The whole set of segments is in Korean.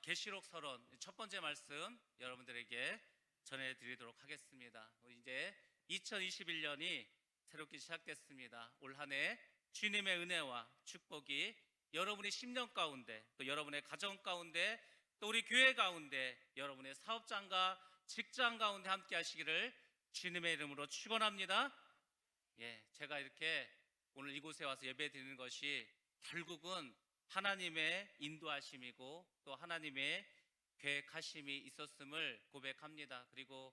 계시록 서론 첫 번째 말씀 여러분들에게 전해드리도록 하겠습니다. 이제 2021년이 새롭게 시작됐습니다. 올 한 해 주님의 은혜와 축복이 여러분의 심령 가운데, 또 여러분의 가정 가운데, 또 우리 교회 가운데, 여러분의 사업장과 직장 가운데 함께 하시기를 주님의 이름으로 축원합니다. 제가 이렇게 오늘 이곳에 와서 예배 드리는 것이 결국은 하나님의 인도하심이고 또 하나님의 계획하심이 있었음을 고백합니다. 그리고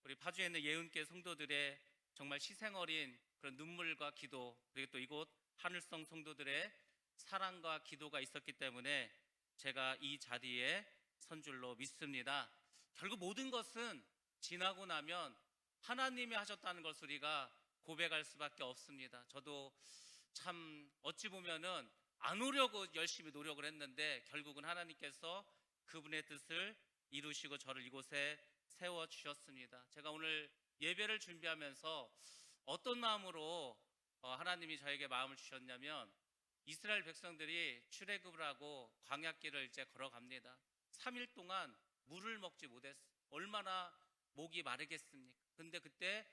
우리 파주에 있는 예은께 성도들의 정말 희생어린 그런 눈물과 기도, 그리고 또 이곳 하늘성 성도들의 사랑과 기도가 있었기 때문에 제가 이 자리에 선 줄로 믿습니다. 결국 모든 것은 지나고 나면 하나님이 하셨다는 것을 우리가 고백할 수밖에 없습니다. 저도 참 어찌 보면은 안 오려고 열심히 노력을 했는데 결국은 하나님께서 그분의 뜻을 이루시고 저를 이곳에 세워주셨습니다. 제가 오늘 예배를 준비하면서 어떤 마음으로 하나님이 저에게 마음을 주셨냐면, 이스라엘 백성들이 출애굽을 하고 광야길을 이제 걸어갑니다. 3일 동안 물을 먹지 못했어요. 얼마나 목이 마르겠습니까? 근데 그때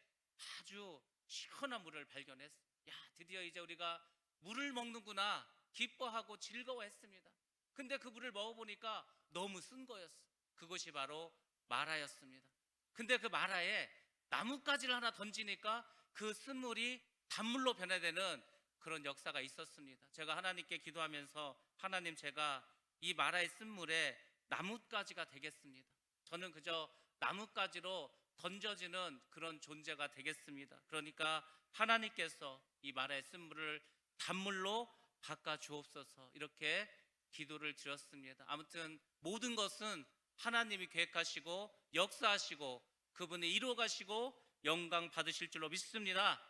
아주 시원한 물을 발견했어요. 드디어 이제 우리가 물을 먹는구나 기뻐하고 즐거워했습니다. 근데 그 물을 먹어보니까 너무 쓴 거였어요. 그것이 바로 마라였습니다. 근데 그 마라에 나뭇가지를 하나 던지니까 그 쓴물이 단물로 변화되는 그런 역사가 있었습니다. 제가 하나님께 기도하면서, 하나님, 제가 이 마라의 쓴물에 나뭇가지가 되겠습니다. 저는 그저 나뭇가지로 던져지는 그런 존재가 되겠습니다. 그러니까 하나님께서 이 마라의 쓴물을 단물로 바꿔 주옵소서, 이렇게 기도를 드렸습니다. 아무튼 모든 것은 하나님이 계획하시고 역사하시고 그분이 이루어가시고 영광 받으실 줄로 믿습니다.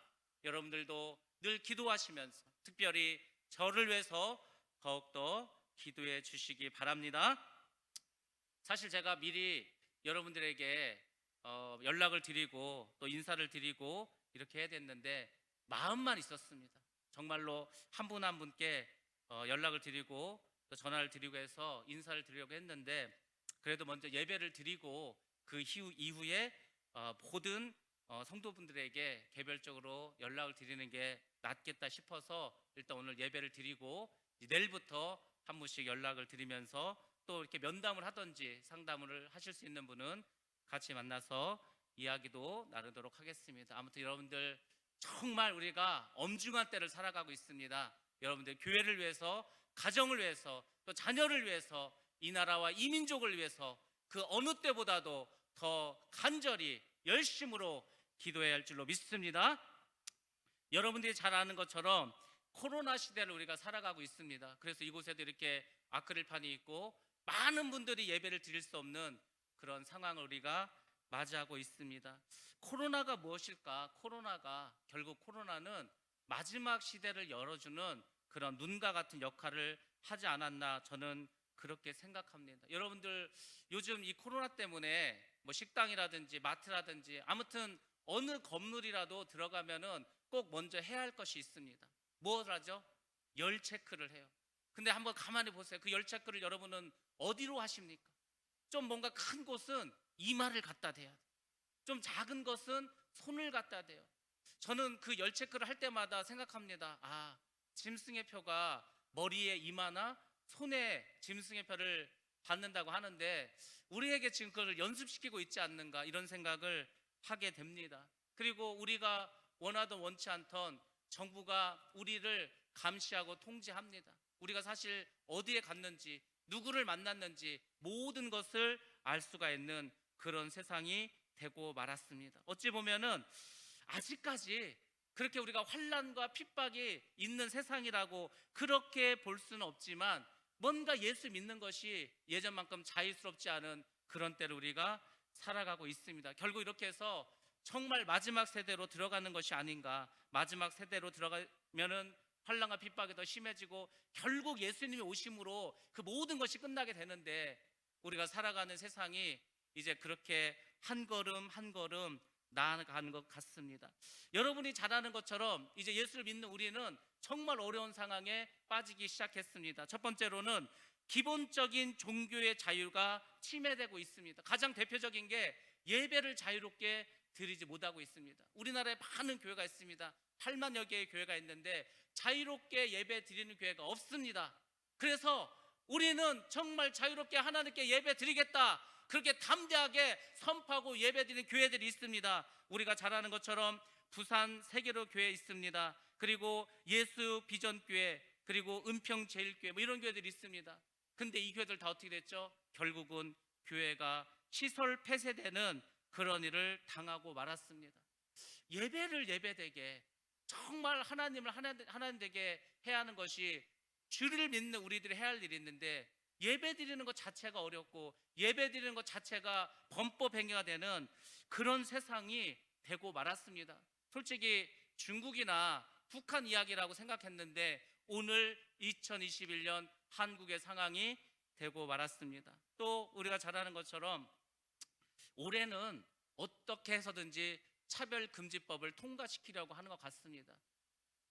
여러분들도 늘 기도하시면서 특별히 저를 위해서 더욱더 기도해 주시기 바랍니다. 사실 제가 미리 여러분들에게 연락을 드리고 또 인사를 드리고 이렇게 해야 됐는데 마음만 있었습니다. 정말로 한 분 한 분께 연락을 드리고 또 전화를 드리고 해서 인사를 드리려고 했는데, 그래도 먼저 예배를 드리고 그 이후에 모든 성도분들에게 개별적으로 연락을 드리는 게 낫겠다 싶어서 일단 오늘 예배를 드리고 내일부터 한 분씩 연락을 드리면서 또 이렇게 면담을 하든지 상담을 하실 수 있는 분은 같이 만나서 이야기도 나누도록 하겠습니다. 아무튼 여러분들 정말 우리가 엄중한 때를 살아가고 있습니다. 여러분들 교회를 위해서, 가정을 위해서, 또 자녀를 위해서, 이 나라와 이 민족을 위해서 그 어느 때보다도 더 간절히 열심으로 기도해야 할 줄로 믿습니다. 여러분들이 잘 아는 것처럼 코로나 시대를 우리가 살아가고 있습니다. 그래서 이곳에도 이렇게 아크릴판이 있고 많은 분들이 예배를 드릴 수 없는 그런 상황을 우리가 맞이하고 있습니다. 코로나가 무엇일까? 결국 코로나는 마지막 시대를 열어주는 그런 눈과 같은 역할을 하지 않았나, 저는 그렇게 생각합니다. 여러분들 요즘 이 코로나 때문에 뭐 식당이라든지 마트라든지 아무튼 어느 건물이라도 들어가면은 꼭 먼저 해야 할 것이 있습니다. 무엇을 하죠? 열 체크를 해요. 근데 한번 가만히 보세요. 그 열 체크를 여러분은 어디로 하십니까? 좀 뭔가 큰 곳은 이마를 갖다 대야 돼요. 좀 작은 것은 손을 갖다 대요. 저는 그 열 체크를 할 때마다 생각합니다. 짐승의 표가 머리에 이마나 손에 짐승의 표를 받는다고 하는데 우리에게 지금 그걸 연습시키고 있지 않는가, 이런 생각을 하게 됩니다. 그리고 우리가 원하던 원치 않던 정부가 우리를 감시하고 통제합니다. 우리가 사실 어디에 갔는지, 누구를 만났는지 모든 것을 알 수가 있는 그런 세상이 되고 말았습니다. 어찌 보면은 아직까지 그렇게 우리가 환난과 핍박이 있는 세상이라고 그렇게 볼 수는 없지만, 뭔가 예수 믿는 것이 예전만큼 자유스럽지 않은 그런 때를 우리가 살아가고 있습니다. 결국 이렇게 해서 정말 마지막 세대로 들어가는 것이 아닌가, 마지막 세대로 들어가면은 환난과 핍박이 더 심해지고 결국 예수님이 오심으로 그 모든 것이 끝나게 되는데, 우리가 살아가는 세상이 이제 그렇게 한 걸음 한 걸음 나아가는 것 같습니다. 여러분이 잘 아는 것처럼 이제 예수를 믿는 우리는 정말 어려운 상황에 빠지기 시작했습니다. 첫 번째로는 기본적인 종교의 자유가 침해되고 있습니다. 가장 대표적인 게 예배를 자유롭게 드리지 못하고 있습니다. 우리나라에 많은 교회가 있습니다. 8만여 개의 교회가 있는데 자유롭게 예배 드리는 교회가 없습니다. 그래서 우리는 정말 자유롭게 하나님께 예배 드리겠다, 그렇게 담대하게 선포하고 예배 드리는 교회들이 있습니다. 우리가 잘 아는 것처럼 부산 세계로 교회 있습니다. 그리고 예수 비전교회, 그리고 은평제일교회, 뭐 이런 교회들이 있습니다. 근데 이 교회들 다 어떻게 됐죠? 결국은 교회가 시설 폐쇄되는 그런 일을 당하고 말았습니다. 예배를 예배되게, 정말 하나님을 하나님 되게 해야 하는 것이 주를 믿는 우리들이 해야 할 일이 있는데, 예배 드리는 것 자체가 어렵고 예배 드리는 것 자체가 범법 행위가 되는 그런 세상이 되고 말았습니다. 솔직히 중국이나 북한 이야기라고 생각했는데 오늘 2021년 한국의 상황이 되고 말았습니다. 또 우리가 잘 아는 것처럼 올해는 어떻게 해서든지 차별금지법을 통과시키려고 하는 것 같습니다.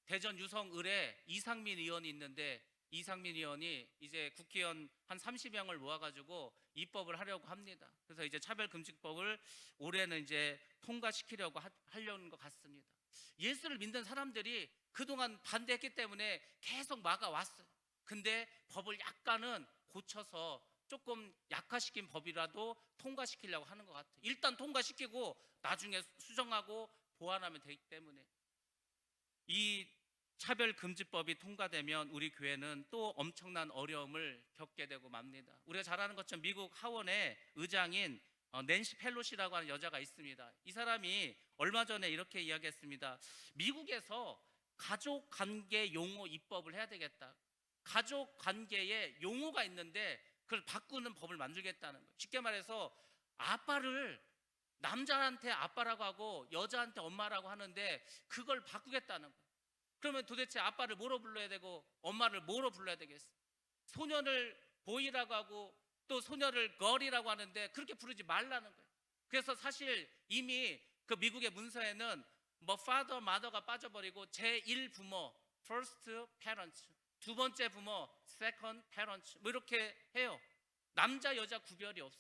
대전 유성을에 이상민 의원이 있는데, 이상민 의원이 이제 국회의원 한 30명을 모아가지고 입법을 하려고 합니다. 그래서 이제 차별금지법을 올해는 이제 통과시키려고 하려는 것 같습니다. 예수를 믿는 사람들이 그동안 반대했기 때문에 계속 막아왔어요. 근데 법을 약간은 고쳐서 조금 약화시킨 법이라도 통과시키려고 하는 것 같아요. 일단 통과시키고 나중에 수정하고 보완하면 되기 때문에. 이 차별금지법이 통과되면 우리 교회는 또 엄청난 어려움을 겪게 되고 맙니다. 우리가 잘 아는 것처럼 미국 하원의 의장인 낸시 펠로시라고 하는 여자가 있습니다. 이 사람이 얼마 전에 이렇게 이야기했습니다. 미국에서 가족관계 용어 입법을 해야 되겠다. 가족관계에 용어가 있는데 그걸 바꾸는 법을 만들겠다는 거예요. 쉽게 말해서 아빠를 남자한테 아빠라고 하고 여자한테 엄마라고 하는데 그걸 바꾸겠다는 거예요. 그러면 도대체 아빠를 뭐로 불러야 되고 엄마를 뭐로 불러야 되겠어? 소년을 보이라고 하고 또 소녀를 걸이라고 하는데 그렇게 부르지 말라는 거예요. 그래서 사실 이미 그 미국의 문서에는 뭐 father, mother가 빠져버리고 제1부모, first parents, 두 번째 부모, second parents, 뭐 이렇게 해요. 남자 여자 구별이 없어.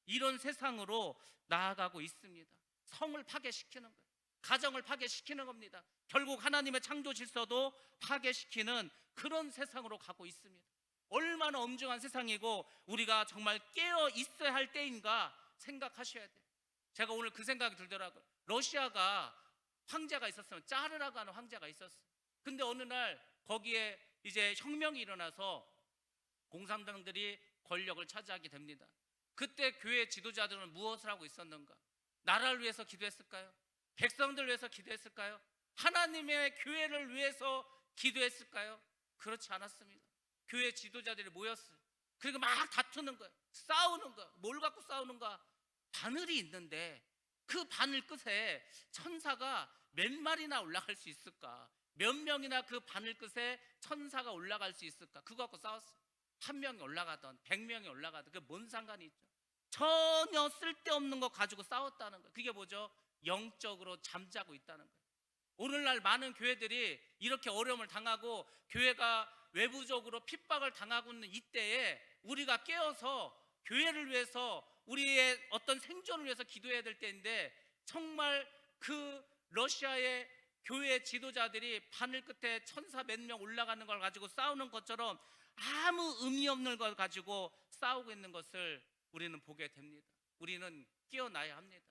이런 세상으로 나아가고 있습니다. 성을 파괴시키는 거예요. 가정을 파괴시키는 겁니다. 결국 하나님의 창조 질서도 파괴시키는 그런 세상으로 가고 있습니다. 얼마나 엄중한 세상이고 우리가 정말 깨어 있어야 할 때인가 생각하셔야 돼요. 제가 오늘 그 생각이 들더라고요. 러시아가 황제가 있었으면 짜르라고 하는 황제가 있었어요. 근데 어느 날 거기에 이제 혁명이 일어나서 공산당들이 권력을 차지하게 됩니다. 그때 교회 지도자들은 무엇을 하고 있었는가? 나라를 위해서 기도했을까요? 백성들을 위해서 기도했을까요? 하나님의 교회를 위해서 기도했을까요? 그렇지 않았습니다. 교회 지도자들이 모였어요. 그리고 막 다투는 거예요. 싸우는 거예요. 뭘 갖고 싸우는가? 바늘이 있는데 그 바늘 끝에 천사가 몇 마리나 올라갈 수 있을까? 몇 명이나 그 바늘 끝에 천사가 올라갈 수 있을까? 그거 갖고 싸웠어요. 한 명이 올라가던 100명이 올라가던 그게 뭔 상관이 있죠? 전혀 쓸데없는 거 가지고 싸웠다는 거예요. 그게 뭐죠? 영적으로 잠자고 있다는 거예요. 오늘날 많은 교회들이 이렇게 어려움을 당하고 교회가 외부적으로 핍박을 당하고 있는 이때에 우리가 깨어서 교회를 위해서 우리의 어떤 생존을 위해서 기도해야 될 때인데, 정말 그 러시아의 교회 지도자들이 바늘 끝에 천사 몇 명 올라가는 걸 가지고 싸우는 것처럼 아무 의미 없는 걸 가지고 싸우고 있는 것을 우리는 보게 됩니다. 우리는 깨어나야 합니다.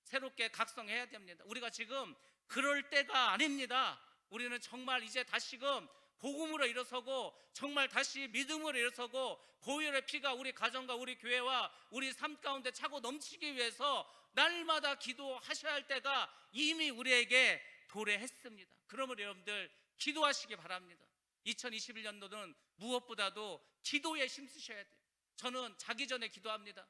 새롭게 각성해야 됩니다. 우리가 지금 그럴 때가 아닙니다. 우리는 정말 이제 다시금 복음으로 일어서고 정말 다시 믿음으로 일어서고 보혈의 피가 우리 가정과 우리 교회와 우리 삶 가운데 차고 넘치기 위해서 날마다 기도하셔야 할 때가 이미 우리에게 도래했습니다. 그러므로 여러분들 기도하시기 바랍니다. 2021년도는 무엇보다도 기도에 힘쓰셔야 돼요. 저는 자기 전에 기도합니다.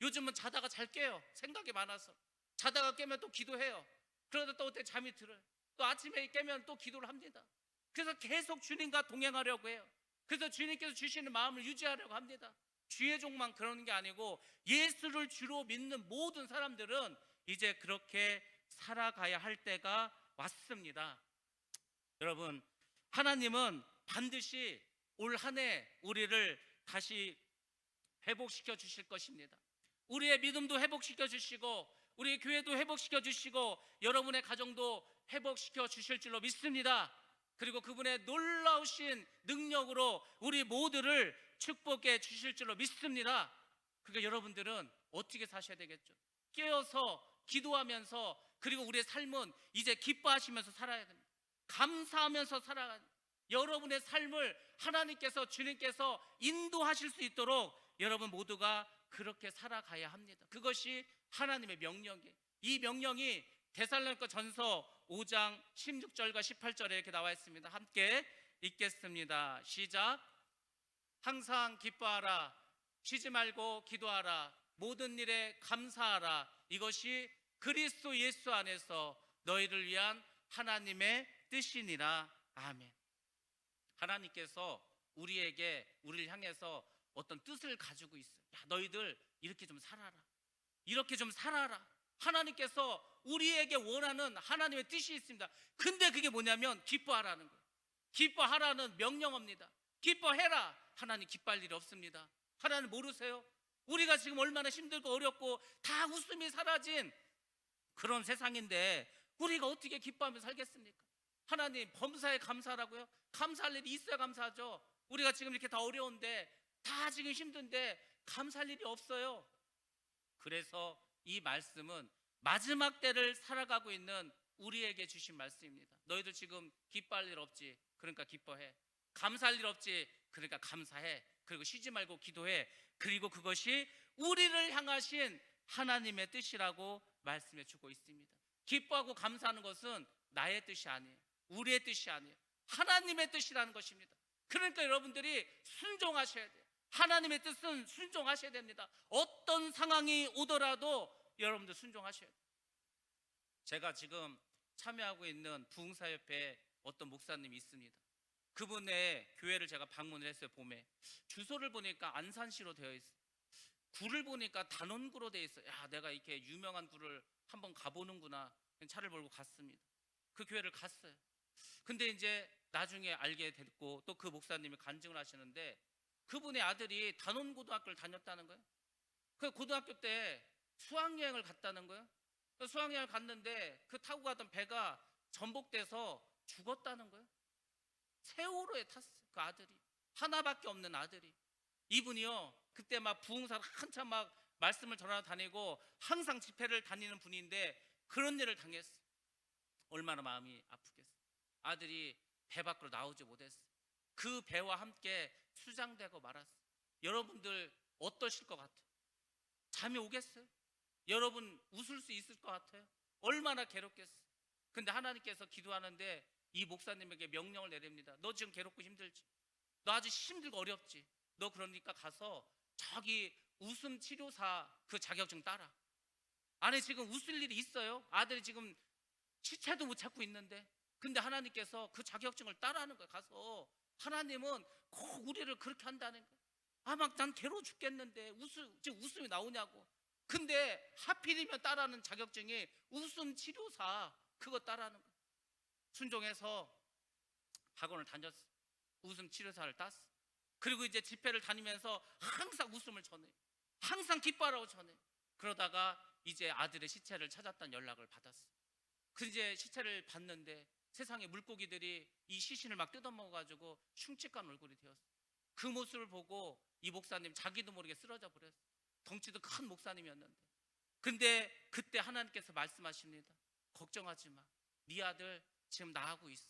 요즘은 자다가 잘 깨요. 생각이 많아서. 자다가 깨면 또 기도해요. 그러다 또 어때 잠이 들어요. 또 아침에 깨면 또 기도를 합니다. 그래서 계속 주님과 동행하려고 해요. 그래서 주님께서 주시는 마음을 유지하려고 합니다. 주의 종만 그러는 게 아니고 예수를 주로 믿는 모든 사람들은 이제 그렇게 살아가야 할 때가 왔습니다. 여러분, 하나님은 반드시 올 한 해 우리를 다시 회복시켜 주실 것입니다. 우리의 믿음도 회복시켜 주시고 우리 교회도 회복시켜 주시고 여러분의 가정도 회복시켜 주실 줄로 믿습니다. 그리고 그분의 놀라우신 능력으로 우리 모두를 축복해 주실 줄로 믿습니다. 그러니까 여러분들은 어떻게 사셔야 되겠죠? 깨어서 기도하면서, 그리고 우리의 삶은 이제 기뻐하시면서 살아야 됩니다. 감사하면서 살아야 됩니다. 여러분의 삶을 하나님께서, 주님께서 인도하실 수 있도록 여러분 모두가 그렇게 살아가야 합니다. 그것이 하나님의 명령이에요. 이 명령이 데살로니가 전서 5장 16절과 18절에 이렇게 나와 있습니다. 함께 읽겠습니다. 시작. 항상 기뻐하라, 쉬지 말고 기도하라, 모든 일에 감사하라. 이것이 그리스도 예수 안에서 너희를 위한 하나님의 뜻이니라. 아멘. 하나님께서 우리를 향해서 어떤 뜻을 가지고 있어요. 야, 너희들 이렇게 좀 살아라, 이렇게 좀 살아라. 하나님께서 우리에게 원하는 하나님의 뜻이 있습니다. 근데 그게 뭐냐면 기뻐하라는 거예요. 기뻐하라는 명령어입니다. 기뻐해라. 하나님 기뻐할 일이 없습니다. 하나님 모르세요? 우리가 지금 얼마나 힘들고 어렵고 다 웃음이 사라진 그런 세상인데 우리가 어떻게 기뻐하며 살겠습니까? 하나님, 범사에 감사하라고요? 감사할 일이 있어야 감사하죠. 우리가 지금 이렇게 다 어려운데, 다 지금 힘든데 감사할 일이 없어요. 그래서 이 말씀은 마지막 때를 살아가고 있는 우리에게 주신 말씀입니다. 너희들 지금 기뻐할 일 없지? 그러니까 기뻐해. 감사할 일 없지? 그러니까 감사해. 그리고 쉬지 말고 기도해. 그리고 그것이 우리를 향하신 하나님의 뜻이라고 말씀해 주고 있습니다. 기뻐하고 감사하는 것은 나의 뜻이 아니에요. 우리의 뜻이 아니에요. 하나님의 뜻이라는 것입니다. 그러니까 여러분들이 순종하셔야 돼요. 하나님의 뜻은 순종하셔야 됩니다. 어떤 상황이 오더라도 여러분들 순종하셔야 돼요. 제가 지금 참여하고 있는 부흥사협회에 어떤 목사님이 있습니다. 그분의 교회를 제가 방문을 했어요. 봄에 주소를 보니까 안산시로 되어 있어요. 구를 보니까 단원구로 되어 있어요. 야, 내가 이렇게 유명한 구를 한번 가보는구나. 차를 몰고 갔습니다. 그 교회를 갔어요. 근데 이제 나중에 알게 됐고, 또 그 목사님이 간증을 하시는데 그분의 아들이 단원고등학교를 다녔다는 거예요. 그 고등학교 때 수학여행을 갔다는 거예요. 수학여행을 갔는데 그 타고 가던 배가 전복돼서 죽었다는 거예요. 세월호에 탔어요. 그 아들이, 하나밖에 없는 아들이. 이분이요, 그때 막 부흥사를 한참 막 말씀을 전하러 다니고 항상 집회를 다니는 분인데 그런 일을 당했어요. 얼마나 마음이 아프겠어요. 아들이 배 밖으로 나오지 못했어요. 그 배와 함께 수장되고 말았어요. 여러분들 어떠실 것 같아요? 잠이 오겠어요? 여러분 웃을 수 있을 것 같아요? 얼마나 괴롭겠어요. 근데 하나님께서 기도하는데 이 목사님에게 명령을 내립니다. 너 지금 괴롭고 힘들지? 너 아주 힘들고 어렵지? 너 그러니까 가서 저기 웃음 치료사 그 자격증 따라. 안에 지금 웃을 일이 있어요? 아들이 지금 시체도 못 찾고 있는데, 근데 하나님께서 그 자격증을 따라하는 거예요. 가서 하나님은 꼭 우리를 그렇게 한다는 거예요. 아, 막 난 괴로워 죽겠는데 지금 웃음이 나오냐고. 근데 하필이면 따라하는 자격증이 웃음 치료사, 그거 따라하는 거예요. 순종해서 학원을 다녔어. 웃음 치료사를 땄어. 그리고 이제 집회를 다니면서 항상 웃음을 전해요. 항상 기뻐하라고 전해요. 그러다가 이제 아들의 시체를 찾았다는 연락을 받았어. 그 이제 시체를 봤는데 세상에 물고기들이 이 시신을 막 뜯어먹어가지고 흉측한 얼굴이 되었어. 그 모습을 보고 이 목사님 자기도 모르게 쓰러져 버렸어. 덩치도 큰 목사님이었는데. 근데 그때 하나님께서 말씀하십니다. 걱정하지 마. 네 아들 지금 나하고 있어.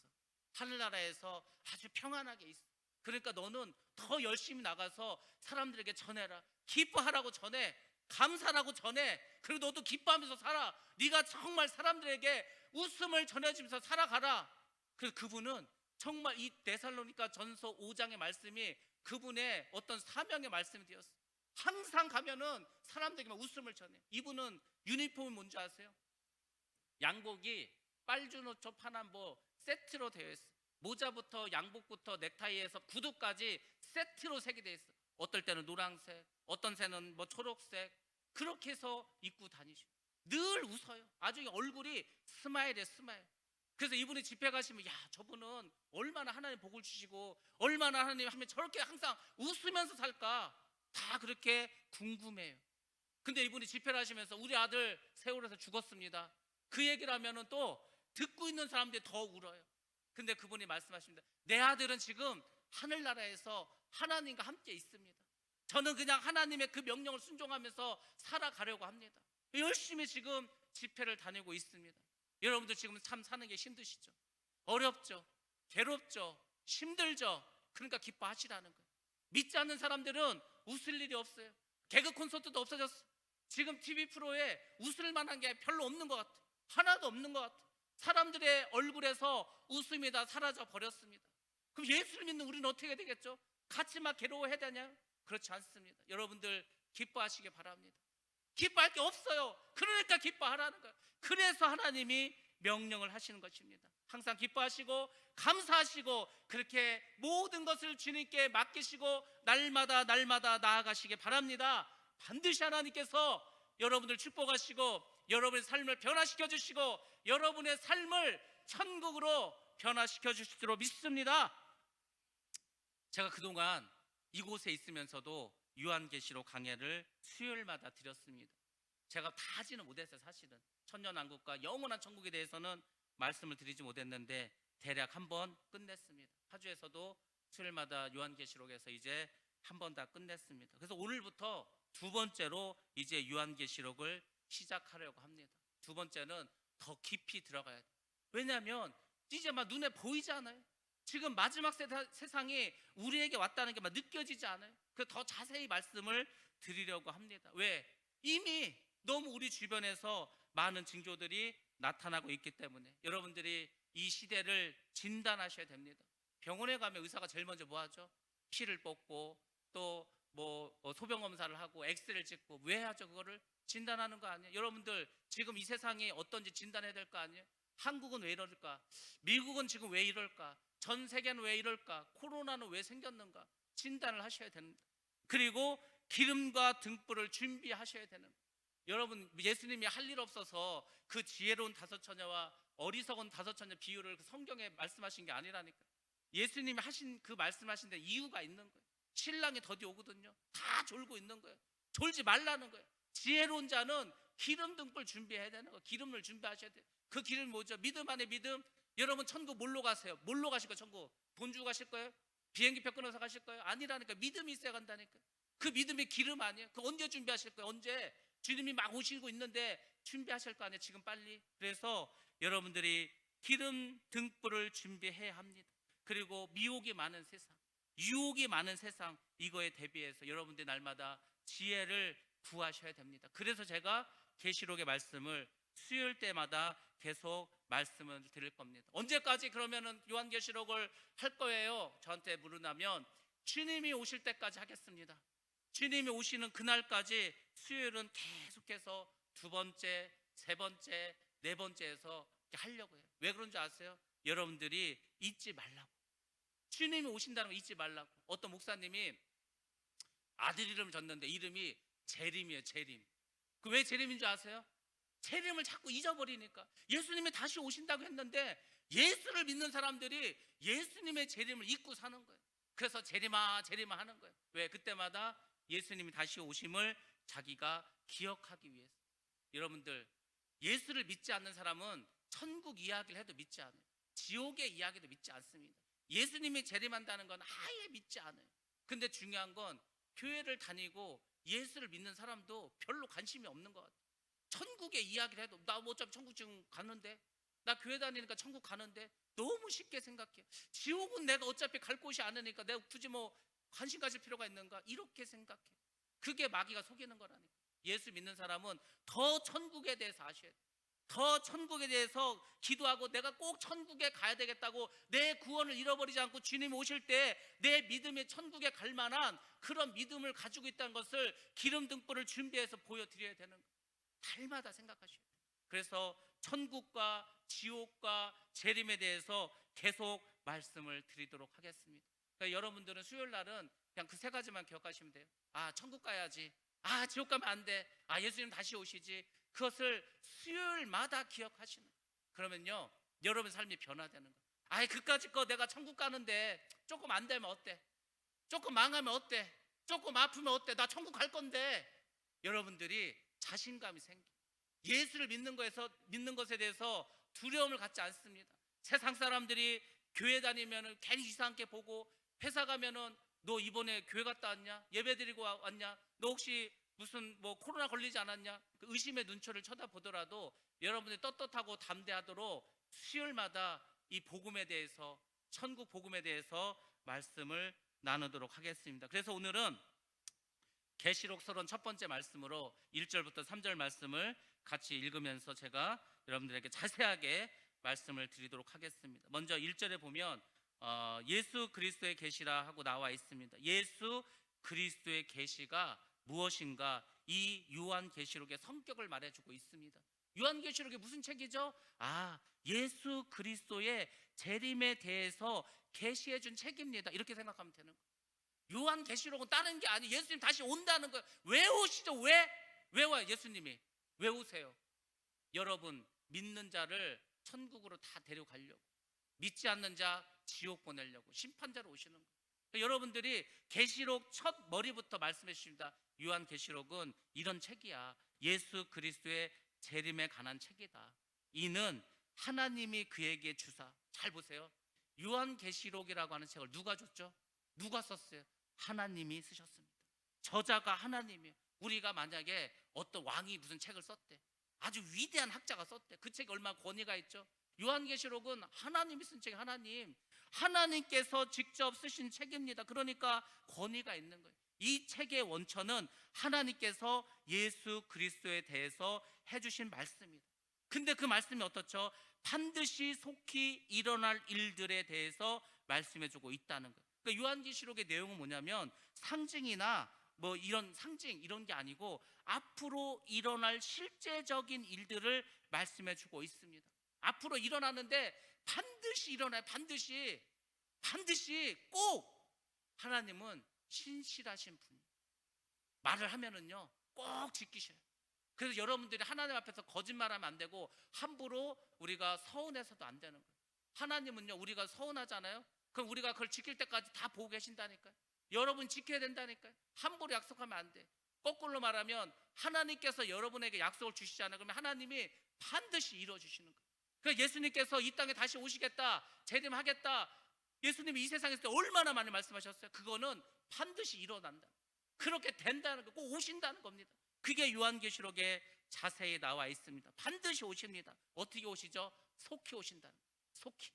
하늘나라에서 아주 평안하게 있어. 그러니까 너는 더 열심히 나가서 사람들에게 전해라. 기뻐하라고 전해. 감사라고 전해. 그리고 너도 기뻐하면서 살아. 네가 정말 사람들에게 웃음을 전해주면서 살아가라. 그래서 그분은 정말 이 데살로니가 전서 5장의 말씀이 그분의 어떤 사명의 말씀이 되었어요. 항상 가면은 사람들에게만 웃음을 전해. 이분은 유니폼이 뭔지 아세요? 양복이 빨주노초 파남보 세트로 되어 있어요. 모자부터 양복부터 넥타이에서 구두까지 세트로 색이 되어 있어요. 어떨 때는 노란색, 어떤 새는 뭐 초록색, 그렇게 해서 입고 다니죠. 늘 웃어요. 아주 얼굴이 스마일이에요, 스마일. 그래서 이분이 집회 가시면 야, 저분은 얼마나 하나님 복을 주시고 얼마나 하나님 하면 저렇게 항상 웃으면서 살까, 다 그렇게 궁금해요. 근데 이분이 집회를 하시면서 우리 아들 세월에서 죽었습니다, 그 얘기를 하면은 또 듣고 있는 사람들이 더 울어요. 근데 그분이 말씀하십니다. 내 아들은 지금 하늘나라에서 하나님과 함께 있습니다. 저는 그냥 하나님의 그 명령을 순종하면서 살아가려고 합니다. 열심히 지금 집회를 다니고 있습니다. 여러분들 지금 참 사는 게 힘드시죠? 어렵죠? 괴롭죠? 힘들죠? 그러니까 기뻐하시라는 거예요. 믿지 않는 사람들은 웃을 일이 없어요. 개그 콘서트도 없어졌어요. 지금 TV 프로에 웃을 만한 게 별로 없는 것 같아요. 하나도 없는 것 같아요. 사람들의 얼굴에서 웃음이 다 사라져 버렸습니다. 그럼 예수를 믿는 우리는 어떻게 되겠죠? 같이 막 괴로워해야 되냐? 그렇지 않습니다. 여러분들 기뻐하시기 바랍니다. 기뻐할 게 없어요. 그러니까 기뻐하라는 거예요. 그래서 하나님이 명령을 하시는 것입니다. 항상 기뻐하시고 감사하시고 그렇게 모든 것을 주님께 맡기시고 날마다 나아가시기 바랍니다. 반드시 하나님께서 여러분들 축복하시고 여러분의 삶을 변화시켜 주시고 여러분의 삶을 천국으로 변화시켜 주실 줄 믿습니다. 제가 그동안 이곳에 있으면서도 요한계시록 강해를 수요일마다 드렸습니다. 제가 다 하지는 못했어요. 사실은 천년왕국과 영원한 천국에 대해서는 말씀을 드리지 못했는데 대략 한 번 끝냈습니다. 파주에서도 수요일마다 요한계시록에서 이제 한 번 다 끝냈습니다. 그래서 오늘부터 두 번째로 이제 요한계시록을 시작하려고 합니다. 두 번째는 더 깊이 들어가야 돼요. 왜냐하면 이제 막 눈에 보이지 않아요? 지금 마지막 세상이 우리에게 왔다는 게 막 느껴지지 않아요? 그래서 더 자세히 말씀을 드리려고 합니다. 왜? 이미 너무 우리 주변에서 많은 징조들이 나타나고 있기 때문에 여러분들이 이 시대를 진단하셔야 됩니다. 병원에 가면 의사가 제일 먼저 뭐 하죠? 피를 뽑고 또 소변 검사를 하고 엑스레이를 찍고 왜 하죠? 그거를 진단하는 거 아니에요? 여러분들 지금 이 세상이 어떤지 진단해야 될 거 아니에요? 한국은 왜 이럴까? 미국은 지금 왜 이럴까? 전 세계는 왜 이럴까? 코로나는 왜 생겼는가? 진단을 하셔야 됩니다. 그리고 기름과 등불을 준비하셔야 되는 거예요. 여러분 예수님이 할 일 없어서 그 지혜로운 다섯 처녀와 어리석은 다섯 처녀 비유를 성경에 말씀하신 게 아니라니까요. 예수님이 하신 그 말씀하신 데 이유가 있는 거예요. 신랑이 더디 오거든요. 다 졸고 있는 거예요. 졸지 말라는 거예요. 지혜로운 자는 기름 등불 준비해야 되는 거예요. 기름을 준비하셔야 돼요. 그 기름이 뭐죠? 믿음 안에 믿음. 여러분 천국 뭘로 가세요? 뭘로 가실 거예요? 천국 돈 주고 가실 거예요? 비행기표 끊어서 가실 거예요? 아니라니까. 믿음이 있어야 간다니까. 그 믿음이 기름 아니에요? 그 언제 준비하실 거예요? 언제? 주님이 막 오시고 있는데 준비하실 거 아니에요? 지금 빨리. 그래서 여러분들이 기름 등불을 준비해야 합니다. 그리고 미혹이 많은 세상, 유혹이 많은 세상, 이거에 대비해서 여러분들이 날마다 지혜를 구하셔야 됩니다. 그래서 제가 계시록의 말씀을 수요일 때마다 계속 말씀을 드릴 겁니다. 언제까지 그러면은 요한계시록을 할 거예요? 저한테 물으면 주님이 오실 때까지 하겠습니다. 주님이 오시는 그날까지 수요일은 계속해서 두 번째, 세 번째, 네 번째에서 하려고 해요. 왜 그런지 아세요? 여러분들이 잊지 말라고. 주님이 오신다는 거 잊지 말라고. 어떤 목사님이 아들 이름을 줬는데 이름이 재림이에요. 재림. 그 왜 재림인 줄 아세요? 재림을 자꾸 잊어버리니까. 예수님이 다시 오신다고 했는데 예수를 믿는 사람들이 예수님의 재림을 잊고 사는 거예요. 그래서 재림아 재림아 하는 거예요. 왜? 그때마다 예수님이 다시 오심을 자기가 기억하기 위해서. 여러분들 예수를 믿지 않는 사람은 천국 이야기를 해도 믿지 않아요. 지옥의 이야기도 믿지 않습니다. 예수님이 재림한다는 건 아예 믿지 않아요. 근데 중요한 건 교회를 다니고 예수를 믿는 사람도 별로 관심이 없는 것 같아요. 천국의 이야기를 해도 나 뭐 어차피 천국 지금 가는데, 나 교회 다니니까 천국 가는데, 너무 쉽게 생각해. 지옥은 내가 어차피 갈 곳이 아니니까 내가 굳이 뭐 관심 가질 필요가 있는가, 이렇게 생각해. 그게 마귀가 속이는 거라니까. 예수 믿는 사람은 더 천국에 대해서 아셔야 돼. 더 천국에 대해서 기도하고 내가 꼭 천국에 가야 되겠다고, 내 구원을 잃어버리지 않고 주님이 오실 때 내 믿음이 천국에 갈 만한 그런 믿음을 가지고 있다는 것을 기름 등불을 준비해서 보여드려야 되는 거예요. 달마다 생각하셔야 돼요. 그래서 천국과 지옥과 재림에 대해서 계속 말씀을 드리도록 하겠습니다. 그러니까 여러분들은 수요일 날은 그냥 그 세 가지만 기억하시면 돼요. 아, 천국 가야지. 아, 지옥 가면 안 돼. 아, 예수님 다시 오시지. 그것을 수요일마다 기억하시는. 그러면요 여러분 삶이 변화되는 거예요. 아이 그까짓 거 내가 천국 가는데 조금 안 되면 어때? 조금 망하면 어때? 조금 아프면 어때? 나 천국 갈 건데. 여러분들이 자신감이 생겨. 예수를 믿는 것에 대해서 두려움을 갖지 않습니다. 세상 사람들이 교회 다니면은 괜히 이상하게 보고, 회사 가면은 너 이번에 교회 갔다 왔냐? 예배 드리고 왔냐? 너 혹시 무슨 뭐 코로나 걸리지 않았냐? 그 의심의 눈초리를 쳐다보더라도 여러분들이 떳떳하고 담대하도록 수요일마다 이 복음에 대해서, 천국 복음에 대해서 말씀을 나누도록 하겠습니다. 그래서 오늘은 계시록서론 첫 번째 말씀으로 1절부터 3절 말씀을 같이 읽으면서 제가 여러분들에게 자세하게 말씀을 드리도록 하겠습니다. 먼저 1절에 보면 예수 그리스도의 계시라 하고 나와 있습니다. 예수 그리스도의 계시가 무엇인가, 이 요한계시록의 성격을 말해주고 있습니다. 요한계시록이 무슨 책이죠? 예수 그리스도의 재림에 대해서 계시해준 책입니다. 이렇게 생각하면 되는 거예요. 요한계시록은 다른 게 아니에요. 예수님 다시 온다는 거예요. 왜 오시죠? 왜 와요? 예수님이 왜 오세요? 여러분, 믿는 자를 천국으로 다 데려가려고, 믿지 않는 자 지옥 보내려고 심판자로 오시는 거예요. 여러분들이 계시록 첫 머리부터 말씀해 주십니다. 요한계시록은 이런 책이야. 예수 그리스도의 재림에 관한 책이다. 이는 하나님이 그에게 주사, 잘 보세요. 요한계시록이라고 하는 책을 누가 줬죠? 누가 썼어요? 하나님이 쓰셨습니다. 저자가 하나님이에요. 우리가 만약에 어떤 왕이 무슨 책을 썼대, 아주 위대한 학자가 썼대, 그 책이 얼마나 권위가 있죠? 요한계시록은 하나님이 쓴 책이에요. 하나님께서 직접 쓰신 책입니다. 그러니까 권위가 있는 거예요. 이 책의 원천은 하나님께서 예수 그리스도에 대해서 해주신 말씀입니다. 근데 그 말씀이 어떻죠? 반드시 속히 일어날 일들에 대해서 말씀해주고 있다는 거예요. 그러니까 요한계시록의 내용은 뭐냐면 상징이나 뭐 이런 상징 이런 게 아니고 앞으로 일어날 실제적인 일들을 말씀해주고 있습니다. 앞으로 일어나는데 반드시 일어나요. 반드시 꼭. 하나님은 신실하신 분이에요. 말을 하면은요 꼭 지키셔요. 그래서 여러분들이 하나님 앞에서 거짓말하면 안 되고 함부로 우리가 서운해서도 안 되는 거예요. 하나님은요, 우리가 서운하잖아요. 그럼 우리가 그걸 지킬 때까지 다 보고 계신다니까요. 여러분 지켜야 된다니까요. 함부로 약속하면 안 돼. 거꾸로 말하면 하나님께서 여러분에게 약속을 주시잖아요. 그러면 하나님이 반드시 이루어주시는 거예요. 그러니까 예수님께서 이 땅에 다시 오시겠다, 재림하겠다, 예수님이 이 세상에 있을 때 얼마나 많이 말씀하셨어요. 그거는 반드시 일어난다. 그렇게 된다는 거, 꼭 오신다는 겁니다. 그게 요한계시록에 자세히 나와 있습니다. 반드시 오십니다. 어떻게 오시죠? 속히 오신다는 거예요. 속히.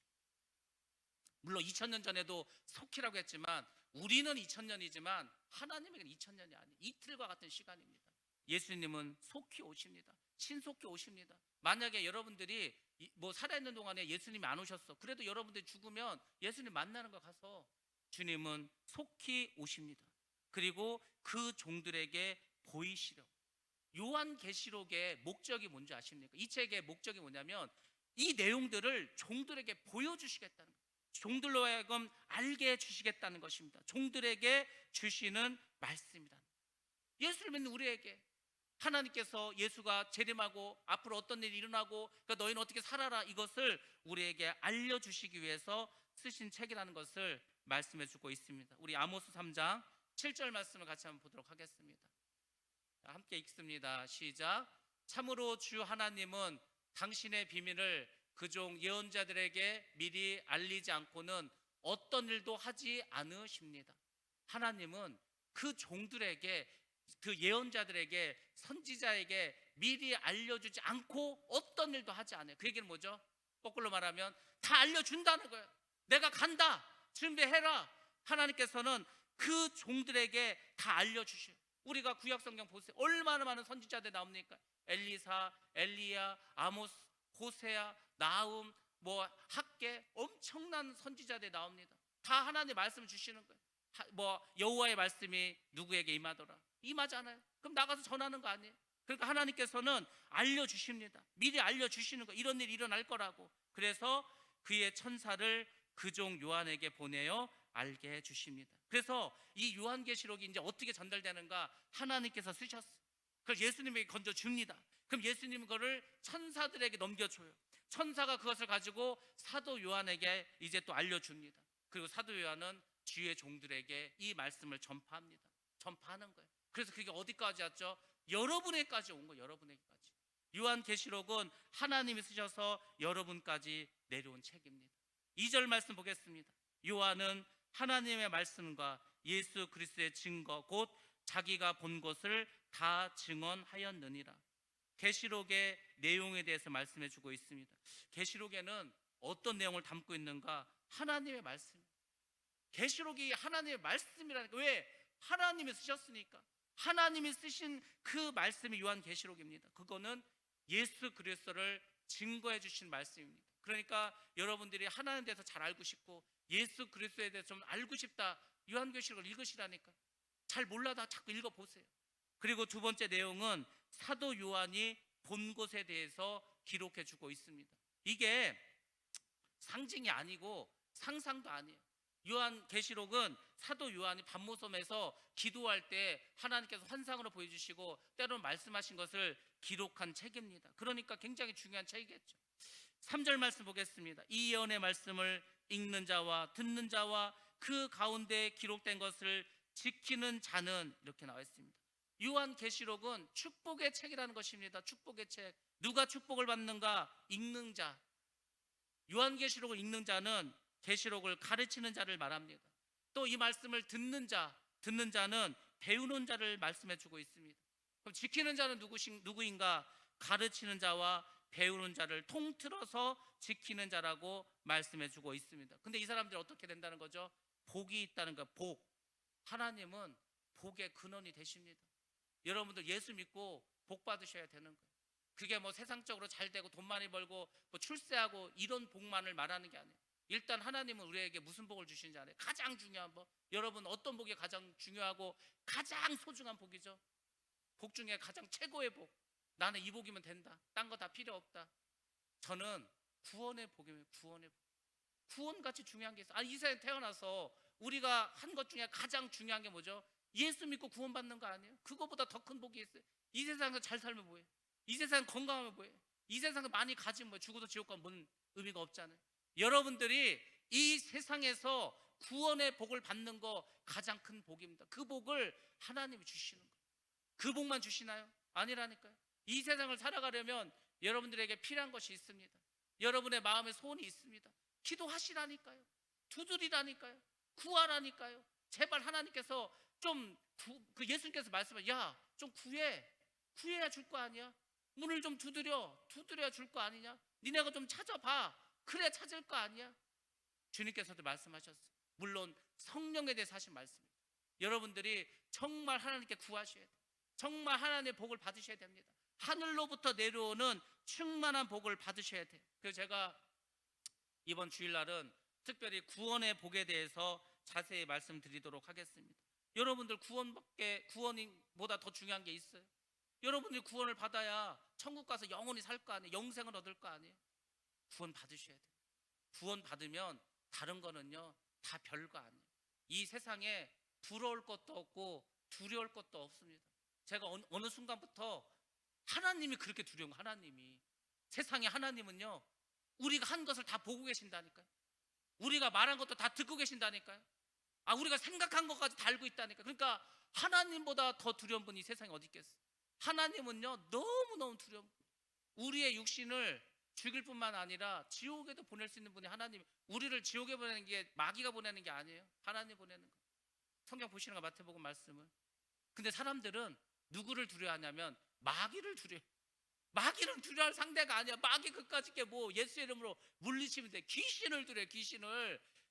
물론 2000년 전에도 속히라고 했지만 우리는 2000년이지만 하나님에게는 2000년이 아니에요. 이틀과 같은 시간입니다. 예수님은 속히 오십니다. 신속히 오십니다. 만약에 여러분들이 뭐 살아있는 동안에 예수님이 안 오셨어, 그래도 여러분들이 죽으면 예수님 만나는 거 가서 주님은 속히 오십니다. 그리고 그 종들에게 보이시려고. 요한계시록의 목적이 뭔지 아십니까? 이 책의 목적이 뭐냐면 이 내용들을 종들에게 보여주시겠다는 거예요. 종들로 하여금 알게 해주시겠다는 것입니다. 종들에게 주시는 말씀이다. 예수를 믿는 우리에게 하나님께서 예수가 재림하고 앞으로 어떤 일이 일어나고, 그러니까 너희는 어떻게 살아라, 이것을 우리에게 알려주시기 위해서 쓰신 책이라는 것을 말씀해 주고 있습니다. 우리 아모스 3장 7절 말씀을 같이 한번 보도록 하겠습니다. 함께 읽습니다. 시작. 참으로 주 하나님은 당신의 비밀을 그종 예언자들에게 미리 알리지 않고는 어떤 일도 하지 않으십니다. 하나님은 그 종들에게, 그 예언자들에게, 선지자에게 미리 알려주지 않고 어떤 일도 하지 않아요. 그 얘기는 뭐죠? 거꾸로 말하면 다 알려준다는 거예요. 내가 간다, 준비해라. 하나님께서는 그 종들에게 다 알려주셔요. 우리가 구약성경 보세요. 얼마나 많은 선지자들 나옵니까? 엘리사, 엘리야, 아모스, 호세야, 나훔, 뭐 학개, 엄청난 선지자들이 나옵니다. 다 하나님의 말씀을 주시는 거예요. 뭐 여호와의 말씀이 누구에게 임하더라, 임하잖아요. 그럼 나가서 전하는 거 아니에요? 그러니까 하나님께서는 알려주십니다. 미리 알려주시는 거, 이런 일이 일어날 거라고. 그래서 그의 천사를 그종 요한에게 보내어 알게 해주십니다. 그래서 이 요한계시록이 이제 어떻게 전달되는가, 하나님께서 쓰셨어요. 그걸 예수님에게 건져줍니다. 그럼 예수님은 그거를 천사들에게 넘겨줘요. 천사가 그것을 가지고 사도 요한에게 이제 또 알려줍니다. 그리고 사도 요한은 주의 종들에게 이 말씀을 전파합니다. 전파하는 거예요. 그래서 그게 어디까지 왔죠? 여러분에게까지 온 거예요. 여러분에게까지. 요한계시록은 하나님이 쓰셔서 여러분까지 내려온 책입니다. 2절 말씀 보겠습니다. 요한은 하나님의 말씀과 예수 그리스도의 증거 곧 자기가 본 것을 다 증언하였느니라. 계시록의 내용에 대해서 말씀해 주고 있습니다. 계시록에는 어떤 내용을 담고 있는가? 하나님의 말씀. 계시록이 하나님의 말씀이라니까. 왜? 하나님이 쓰셨으니까. 하나님이 쓰신 그 말씀이 요한계시록입니다. 그거는 예수 그리스도를 증거해 주신 말씀입니다. 그러니까 여러분들이 하나님에 대해서 잘 알고 싶고 예수 그리스도에 대해서 좀 알고 싶다, 요한계시록을 읽으시라니까. 잘 몰라도 자꾸 읽어보세요. 그리고 두 번째 내용은 사도 요한이 본 것에 대해서 기록해 주고 있습니다. 이게 상징이 아니고 상상도 아니에요. 요한계시록은 사도 요한이 밤모섬에서 기도할 때 하나님께서 환상으로 보여주시고 때로는 말씀하신 것을 기록한 책입니다. 그러니까 굉장히 중요한 책이겠죠. 3절 말씀 보겠습니다. 이 예언의 말씀을 읽는 자와 듣는 자와 그 가운데 기록된 것을 지키는 자는, 이렇게 나와 있습니다. 요한계시록은 축복의 책이라는 것입니다. 축복의 책. 누가 축복을 받는가? 읽는 자. 요한계시록을 읽는 자는 계시록을 가르치는 자를 말합니다. 또 이 말씀을 듣는 자는 배우는 자를 말씀해 주고 있습니다. 그럼 지키는 자는 누구인가? 가르치는 자와 배우는 자를 통틀어서 지키는 자라고 말씀해 주고 있습니다. 근데 이 사람들이 어떻게 된다는 거죠? 복이 있다는 거. 복. 하나님은 복의 근원이 되십니다. 여러분들 예수 믿고 복 받으셔야 되는 거예요. 그게 뭐 세상적으로 잘 되고 돈 많이 벌고 뭐 출세하고 이런 복만을 말하는 게 아니에요. 일단 하나님은 우리에게 무슨 복을 주시는지 알아요? 가장 중요한 복. 여러분 어떤 복이 가장 중요하고 가장 소중한 복이죠? 복 중에 가장 최고의 복. 나는 이 복이면 된다. 딴 거 다 필요 없다. 저는 구원의 복이에요. 구원의 복. 구원같이 중요한 게 있어요. 이 세상에 태어나서 우리가 한 것 중에 가장 중요한 게 뭐죠? 예수 믿고 구원받는 거 아니에요? 그거보다 더 큰 복이 있어요. 이 세상에서 잘 살면 뭐예요? 이 세상 건강하면 뭐예요? 이 세상에서 많이 가지면 뭐예요? 죽어도 지옥 가면 뭔 의미가 없잖아요. 여러분들이 이 세상에서 구원의 복을 받는 거 가장 큰 복입니다. 그 복을 하나님이 주시는 거예요. 그 복만 주시나요? 아니라니까요. 이 세상을 살아가려면 여러분들에게 필요한 것이 있습니다. 여러분의 마음에 소원이 있습니다. 기도하시라니까요. 두드리라니까요. 구하라니까요. 제발 하나님께서 그 예수님께서 말씀하신 좀 구해야 줄 거 아니야? 문을 좀 두드려야 줄 거 아니냐? 니네가 좀 찾아봐. 그래야 찾을 거 아니야? 주님께서도 말씀하셨어요. 물론 성령에 대해서 하신 말씀입니다. 여러분들이 정말 하나님께 구하셔야 돼요. 정말 하나님의 복을 받으셔야 됩니다. 하늘로부터 내려오는 충만한 복을 받으셔야 돼요. 그래서 제가 이번 주일날은 특별히 구원의 복에 대해서 자세히 말씀드리도록 하겠습니다. 여러분들 구원보다 더 중요한 게 있어요? 여러분들이 구원을 받아야 천국 가서 영원히 살 거 아니에요? 영생을 얻을 거 아니에요? 구원 받으셔야 돼요. 구원 받으면 다른 거는요 다 별거 아니에요. 이 세상에 부러울 것도 없고 두려울 것도 없습니다. 제가 어느 순간부터 하나님이 그렇게 두려운 거예요. 하나님이. 세상에 하나님은요 우리가 한 것을 다 보고 계신다니까요. 우리가 말한 것도 다 듣고 계신다니까요. 우리가 생각한 것까지 다 알고 있다니까요. 그러니까 하나님보다 더 두려운 분이 세상에 어디 있겠어요? 하나님은요 너무너무 두려운 분. 우리의 육신을 죽일 뿐만 아니라 지옥에도 보낼 수 있는 분이 하나님. 우리를 지옥에 보내는 게 마귀가 보내는 게 아니에요. 하나님 보내는 거. 성경 보시는 거 마태복음 말씀을. 근데 사람들은 누구를 두려워하냐면 마귀를 두려워해요. 마귀는 두려워할 상대가 아니야. 마귀 그까짓 게 뭐 예수의 이름으로 물리치면 돼. 귀신을 두려워해.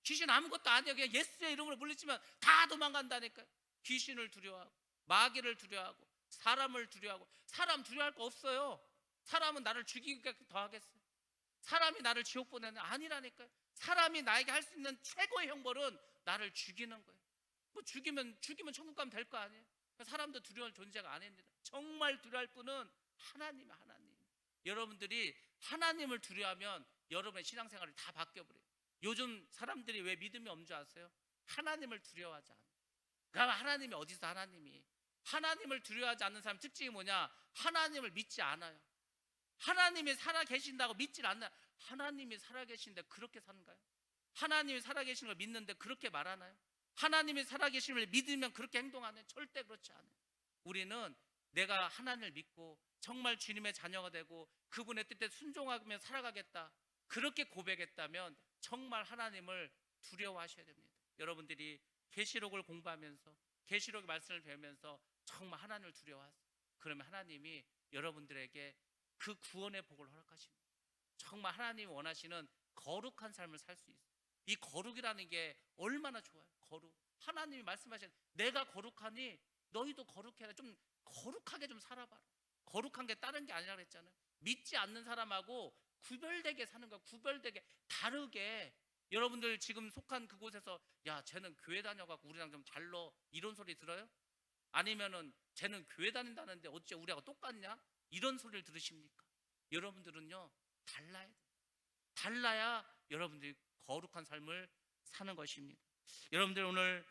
귀신 아무것도 아니야. 그냥 예수의 이름으로 물리치면 다 도망간다니까요. 귀신을 두려워하고 마귀를 두려워하고 사람을 두려워하고. 사람 두려워할 거 없어요. 사람은 나를 죽이기가 더 하겠어요. 사람이 나를 지옥 보내는 아니라니까요. 사람이 나에게 할 수 있는 최고의 형벌은 나를 죽이는 거예요. 뭐 죽이면 천국 가면 될 거 아니에요. 사람도 두려울 존재가 아닙니다. 정말 두려워할 분은 하나님. 여러분들이 하나님을 두려워하면 여러분의 신앙생활이 다 바뀌어버려요. 요즘 사람들이 왜 믿음이 없는 줄 아세요? 하나님을 두려워하지 않아요. 그럼 하나님이 어디서 하나님을 두려워하지 않는 사람 특징이 뭐냐? 하나님을 믿지 않아요. 하나님이 살아 계신다고 믿질 않나요? 하나님이 살아계신데 그렇게 사는가요? 하나님이 살아계신 걸 믿는데 그렇게 말하나요? 하나님이 살아계심을 믿으면 그렇게 행동하나요? 절대 그렇지 않아요. 우리는 내가 하나님을 믿고 정말 주님의 자녀가 되고 그분의 뜻에 순종하며 살아가겠다, 그렇게 고백했다면 정말 하나님을 두려워하셔야 됩니다. 여러분들이 계시록을 공부하면서 계시록의 말씀을 배우면서 정말 하나님을 두려워하세요. 그러면 하나님이 여러분들에게 그 구원의 복을 허락하십니다. 정말 하나님이 원하시는 거룩한 삶을 살 수 있어요. 이 거룩이라는 게 얼마나 좋아요. 거룩. 하나님이 말씀하신 내가 거룩하니 너희도 거룩해라. 좀 거룩하게 좀 살아봐라. 거룩한 게 다른 게 아니라 그랬잖아요. 믿지 않는 사람하고 구별되게 사는 거야. 구별되게 다르게. 여러분들 지금 속한 그곳에서 야 쟤는 교회 다녀갖고 우리랑 좀 달러, 이런 소리 들어요? 아니면은 쟤는 교회 다닌다는데 어째 우리하고 똑같냐? 이런 소리를 들으십니까? 여러분들은요 달라야 돼요. 달라야 여러분들이 거룩한 삶을 사는 것입니다. 여러분들 오늘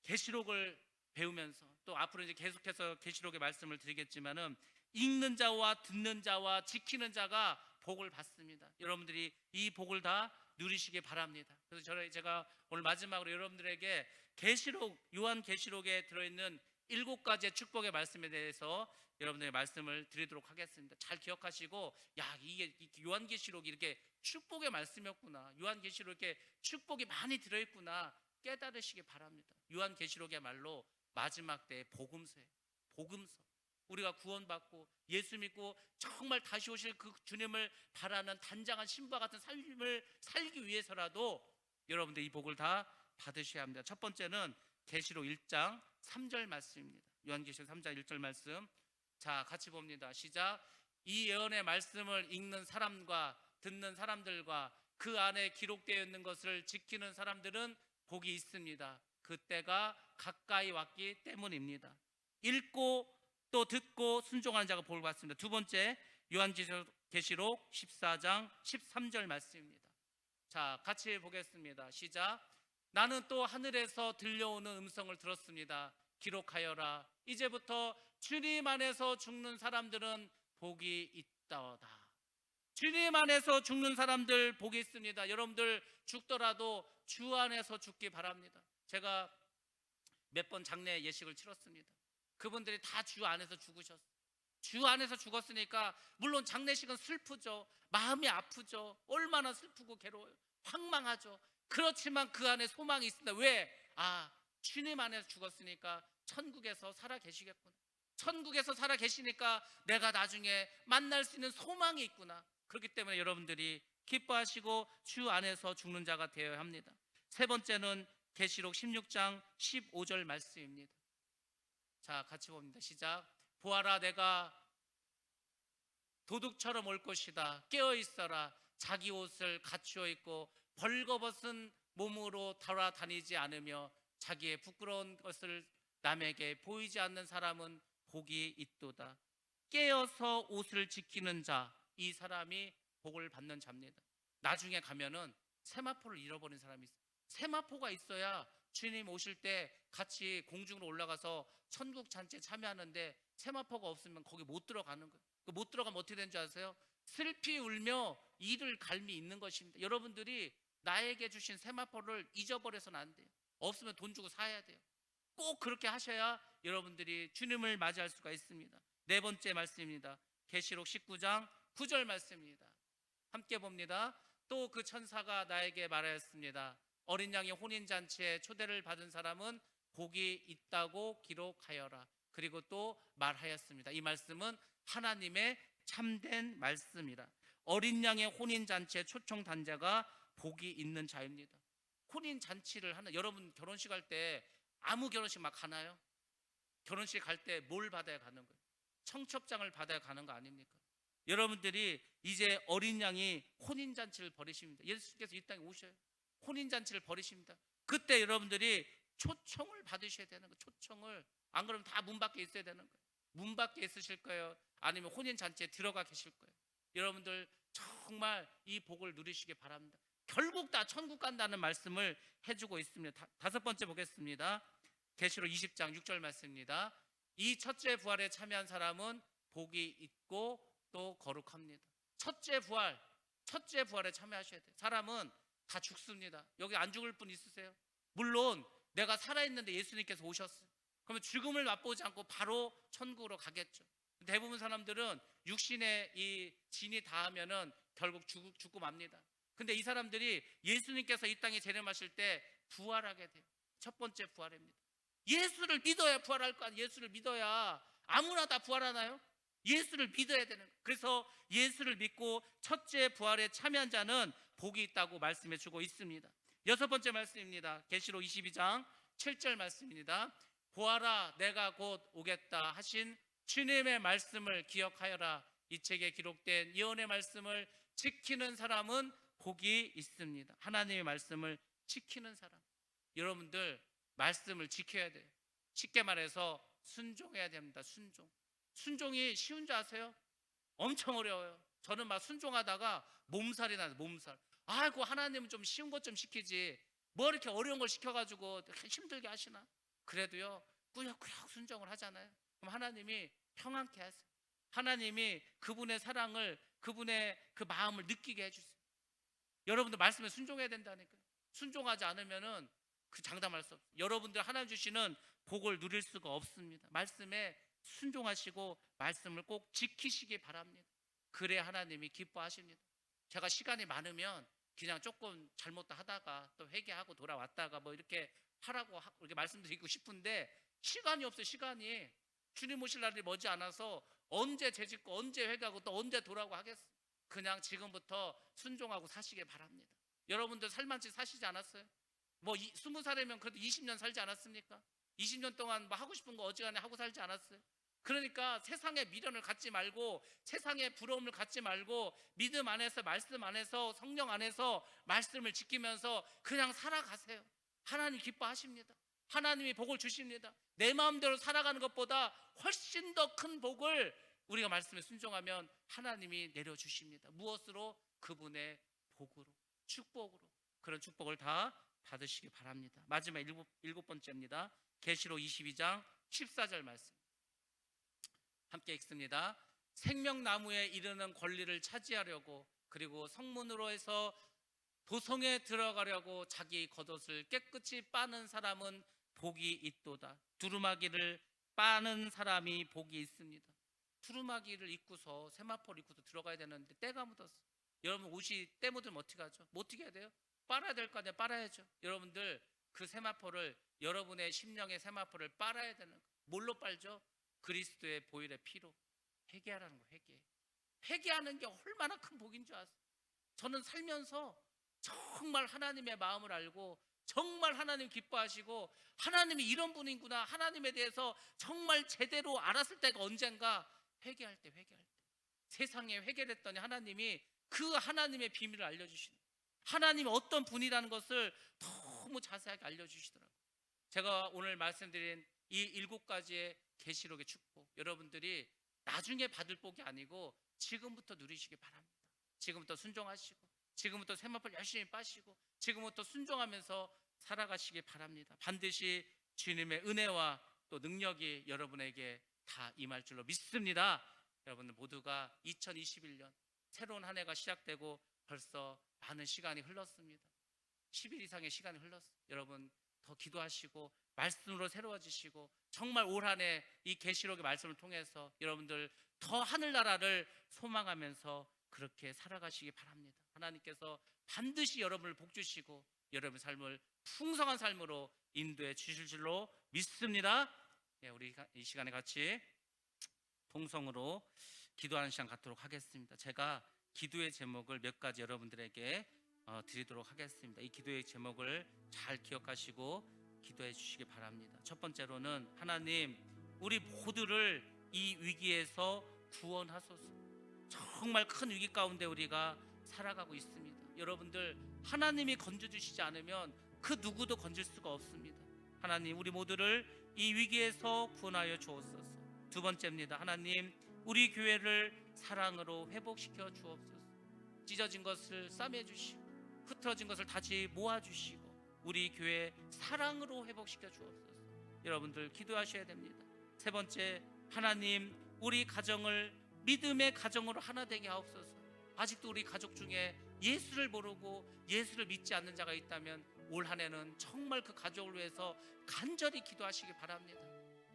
계시록을 배우면서 또 앞으로 이제 계속해서 계시록의 말씀을 드리겠지만은 읽는 자와 듣는 자와 지키는 자가 복을 받습니다. 여러분들이 이 복을 다 누리시기 바랍니다. 그래서 제가 오늘 마지막으로 여러분들에게 계시록, 요한 계시록에 들어있는 7가지의 축복의 말씀에 대해서 여러분들의 말씀을 드리도록 하겠습니다. 잘 기억하시고, 야 이게 요한계시록이 이렇게 축복의 말씀이었구나, 요한계시록에 이렇게 축복이 많이 들어있구나 깨달으시기 바랍니다. 요한계시록이야말로 마지막 때의 복음서예요. 복음서. 우리가 구원받고 예수 믿고 정말 다시 오실 그 주님을 바라는 단장한 신부와 같은 삶을 살기 위해서라도 여러분들 이 복을 다 받으셔야 합니다. 첫 번째는 계시록 1장 3절 말씀입니다. 요한계시록 3장 1절 말씀. 자, 같이 봅니다. 시작. 이 예언의 말씀을 읽는 사람과 듣는 사람들과 그 안에 기록되어 있는 것을 지키는 사람들은 복이 있습니다. 그때가 가까이 왔기 때문입니다. 읽고 또 듣고 순종하는 자가 복을 받습니다. 두 번째, 요한계시록 14장 13절 말씀입니다. 자, 같이 보겠습니다. 시작. 나는 또 하늘에서 들려오는 음성을 들었습니다. 기록하여라. 이제부터 주님 안에서 죽는 사람들은 복이 있다오다. 주님 안에서 죽는 사람들 복이 있습니다. 여러분들 죽더라도 주 안에서 죽기 바랍니다. 제가 몇 번 장례 예식을 치렀습니다. 그분들이 다 주 안에서 죽으셨어요. 주 안에서 죽었으니까 물론 장례식은 슬프죠. 마음이 아프죠. 얼마나 슬프고 괴로워요. 황망하죠. 그렇지만 그 안에 소망이 있습니다. 왜? 아, 주님 안에서 죽었으니까 천국에서 살아 계시겠구나. 천국에서 살아 계시니까 내가 나중에 만날 수 있는 소망이 있구나. 그렇기 때문에 여러분들이 기뻐하시고 주 안에서 죽는 자가 되어야 합니다. 세 번째는 계시록 16장 15절 말씀입니다. 자, 같이 봅니다. 시작. 보아라, 내가 도둑처럼 올 것이다. 깨어 있어라. 자기 옷을 갖추어 입고 벌거벗은 몸으로 돌아다니지 않으며 자기의 부끄러운 것을 남에게 보이지 않는 사람은 복이 있도다. 깨어서 옷을 지키는 자, 이 사람이 복을 받는 자입니다. 나중에 가면은 세마포를 잃어버린 사람이 있어요. 세마포가 있어야 주님 오실 때 같이 공중으로 올라가서 천국 잔치에 참여하는데 세마포가 없으면 거기 못 들어가는 거예요. 못 들어가면 어떻게 되는 줄 아세요? 슬피 울며 이를 갈미 있는 것입니다. 여러분들이 나에게 주신 세마포를 잊어버려서는 안 돼요. 없으면 돈 주고 사야 돼요. 꼭 그렇게 하셔야 여러분들이 주님을 맞이할 수가 있습니다. 네 번째 말씀입니다. 계시록 19장 9절 말씀입니다. 함께 봅니다. 또 그 천사가 나에게 말하였습니다. 어린 양의 혼인잔치에 초대를 받은 사람은 복이 있다고 기록하여라. 그리고 또 말하였습니다. 이 말씀은 하나님의 참된 말씀이라. 어린 양의 혼인잔치에 초청단 자가 복이 있는 자입니다. 혼인잔치를 하는, 여러분 결혼식 할 때 아무 결혼식 막 가나요? 결혼식 갈 때 뭘 받아야 가는 거예요? 청첩장을 받아야 가는 거 아닙니까? 여러분들이 이제 어린 양이 혼인잔치를 벌이십니다. 예수께서 이 땅에 오셔요. 혼인잔치를 벌이십니다. 그때 여러분들이 초청을 받으셔야 되는 거예요. 초청을. 안 그러면 다 문 밖에 있어야 되는 거예요. 문 밖에 있으실 거예요? 아니면 혼인잔치에 들어가 계실 거예요? 여러분들 정말 이 복을 누리시기 바랍니다. 결국 다 천국 간다는 말씀을 해주고 있습니다. 다섯 번째 보겠습니다. 계시록 20장 6절 말씀입니다. 이 첫째 부활에 참여한 사람은 복이 있고 또 거룩합니다. 첫째 부활, 첫째 부활에 참여하셔야 돼요. 사람은 다 죽습니다. 여기 안 죽을 분 있으세요? 물론 내가 살아있는데 예수님께서 오셨어요. 그러면 죽음을 맛보지 않고 바로 천국으로 가겠죠. 대부분 사람들은 육신의 이 진이 닿으면은 결국 죽고 맙니다. 근데 이 사람들이 예수님께서 이 땅에 재림하실 때 부활하게 돼요. 첫 번째 부활입니다. 예수를 믿어야 부활할 거 아니에요. 예수를 믿어야 아무나 다 부활하나요? 예수를 믿어야 되는 거예요. 그래서 예수를 믿고 첫째 부활에 참여한 자는 복이 있다고 말씀해 주고 있습니다. 여섯 번째 말씀입니다. 계시록 22장 7절 말씀입니다. 보아라, 내가 곧 오겠다 하신 주님의 말씀을 기억하여라. 이 책에 기록된 예언의 말씀을 지키는 사람은 복이 있습니다. 하나님의 말씀을 지키는 사람. 여러분들 말씀을 지켜야 돼요. 쉽게 말해서 순종해야 됩니다. 순종이 쉬운 줄 아세요? 엄청 어려워요. 저는 막 순종하다가 몸살이 나요. 몸살. 아이고, 하나님은 좀 쉬운 것 좀 시키지 뭐 이렇게 어려운 걸 시켜가지고 힘들게 하시나? 그래도요 꾸역꾸역 순종을 하잖아요. 그럼 하나님이 평안케 하세요. 하나님이 그분의 사랑을, 그분의 그 마음을 느끼게 해주세요. 여러분들 말씀에 순종해야 된다니까요. 순종하지 않으면은 그 장담할 수 없어요. 여러분들 하나님 주시는 복을 누릴 수가 없습니다. 말씀에 순종하시고 말씀을 꼭 지키시기 바랍니다. 그래야 하나님이 기뻐하십니다. 제가 시간이 많으면 그냥 조금 잘못 하다가 또 회개하고 돌아왔다가 뭐 이렇게 하라고 이렇게 말씀드리고 싶은데 시간이 없어요. 시간이 주님 오실 날이 머지 않아서 언제 죄짓고 언제 회개하고 또 언제 돌아오고 하겠어요. 그냥 지금부터 순종하고 사시길 바랍니다. 여러분들 살만치 사시지 않았어요? 뭐 20살이면 그래도 20년 살지 않았습니까? 20년 동안 뭐 하고 싶은 거 어지간히 하고 살지 않았어요? 그러니까 세상의 미련을 갖지 말고, 세상의 부러움을 갖지 말고, 믿음 안에서, 말씀 안에서, 성령 안에서 말씀을 지키면서 그냥 살아가세요. 하나님 기뻐하십니다. 하나님이 복을 주십니다. 내 마음대로 살아가는 것보다 훨씬 더 큰 복을 우리가 말씀에 순종하면 하나님이 내려주십니다. 무엇으로? 그분의 복으로, 축복으로. 그런 축복을 다 받으시기 바랍니다. 마지막 일곱 번째입니다. 계시록 22장 14절 말씀 함께 읽습니다. 생명나무에 이르는 권리를 차지하려고, 그리고 성문으로 해서 도성에 들어가려고 자기 겉옷을 깨끗이 빠는 사람은 복이 있도다. 두루마기를 빠는 사람이 복이 있습니다. 두루마기를 입고서, 세마포를 입고서 들어가야 되는데 때가 묻었어. 여러분 옷이 때 묻으면 어떻게 하죠? 뭐 어떻게 해야 돼요? 빨아야 될 거 아니에요? 빨아야죠. 여러분들 그 세마포를, 여러분의 심령의 세마포를 빨아야 되는 거예요. 뭘로 빨죠? 그리스도의 보혈의 피로. 회개하라는 거예요. 회개하는 게 얼마나 큰 복인 줄 아세요? 저는 살면서 정말 하나님의 마음을 알고, 정말 하나님 기뻐하시고, 하나님이 이런 분이구나, 하나님에 대해서 정말 제대로 알았을 때가 언젠가, 회개할 때. 세상에 회개를 했더니 하나님이 그 하나님의 비밀을 알려주시는, 하나님이 어떤 분이라는 것을 너무 자세하게 알려주시더라고요. 제가 오늘 말씀드린 이 7가지의 계시록의 축복, 여러분들이 나중에 받을 복이 아니고 지금부터 누리시기 바랍니다. 지금부터 순종하시고, 지금부터 세마포를 열심히 빠시고, 지금부터 순종하면서 살아가시기 바랍니다. 반드시 주님의 은혜와 또 능력이 여러분에게 다 임할 줄로 믿습니다. 여러분들 모두가 2021년 새로운 한 해가 시작되고 벌써 많은 시간이 흘렀습니다. 10일 이상의 시간이 흘렀어요. 여러분 더 기도하시고 말씀으로 새로워지시고, 정말 올 한 해 이 계시록의 말씀을 통해서 여러분들 더 하늘나라를 소망하면서 그렇게 살아가시기 바랍니다. 하나님께서 반드시 여러분을 복주시고 여러분의 삶을 풍성한 삶으로 인도해 주실 줄로 믿습니다. 우리 이 시간에 같이 동성으로 기도하는 시간 갖도록 하겠습니다. 제가 기도의 제목을 몇 가지 여러분들에게 드리도록 하겠습니다. 이 기도의 제목을 잘 기억하시고 기도해 주시기 바랍니다. 첫 번째로는, 하나님, 우리 모두를 이 위기에서 구원하소서. 정말 큰 위기 가운데 우리가 살아가고 있습니다. 여러분들, 하나님이 건져주시지 않으면 그 누구도 건질 수가 없습니다. 하나님, 우리 모두를 이 위기에서 구원하여 주옵소서. 두 번째입니다. 하나님, 우리 교회를 사랑으로 회복시켜 주옵소서. 찢어진 것을 싸매 주시고, 흐트러진 것을 다시 모아주시고, 우리 교회 사랑으로 회복시켜 주옵소서. 여러분들 기도하셔야 됩니다. 세 번째, 하나님, 우리 가정을 믿음의 가정으로 하나 되게 하옵소서. 아직도 우리 가족 중에 예수를 모르고 예수를 믿지 않는 자가 있다면 올 한 해는 정말 그 가족을 위해서 간절히 기도하시기 바랍니다.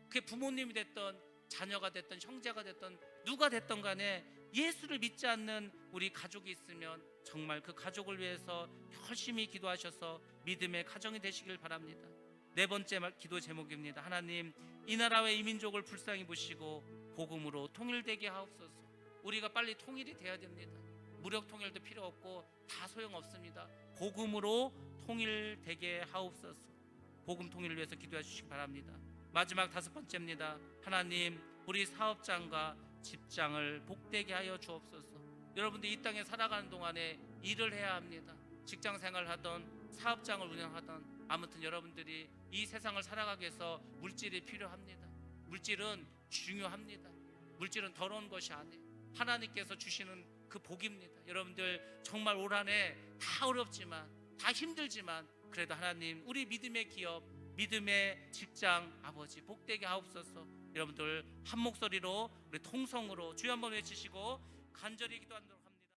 그게 부모님이 됐던 자녀가 됐던 형제가 됐던 누가 됐던 간에 예수를 믿지 않는 우리 가족이 있으면 정말 그 가족을 위해서 열심히 기도하셔서 믿음의 가정이 되시길 바랍니다. 네 번째 기도 제목입니다. 하나님, 이 나라와 이 민족을 불쌍히 보시고 복음으로 통일되게 하옵소서. 우리가 빨리 통일이 돼야 됩니다. 무력 통일도 필요 없고 다 소용없습니다. 복음으로 통일되게 하옵소서. 복음 통일을 위해서 기도해 주시기 바랍니다. 마지막 다섯 번째입니다. 하나님, 우리 사업장과 직장을 복되게 하여 주옵소서. 여러분들 이 땅에 살아가는 동안에 일을 해야 합니다. 직장 생활하던 사업장을 운영하던 아무튼 여러분들이 이 세상을 살아가기 위해서 물질이 필요합니다. 물질은 중요합니다. 물질은 더러운 것이 아니에요. 하나님께서 주시는 그 복입니다. 여러분들 정말 올 한 해 다 어렵지만 다 힘들지만 그래도 하나님 우리 믿음의 기업 믿음의 직장 아버지 복되게 하옵소서. 여러분들 한 목소리로 우리 통성으로 주여 한번 외치시고 간절히 기도하도록 합니다.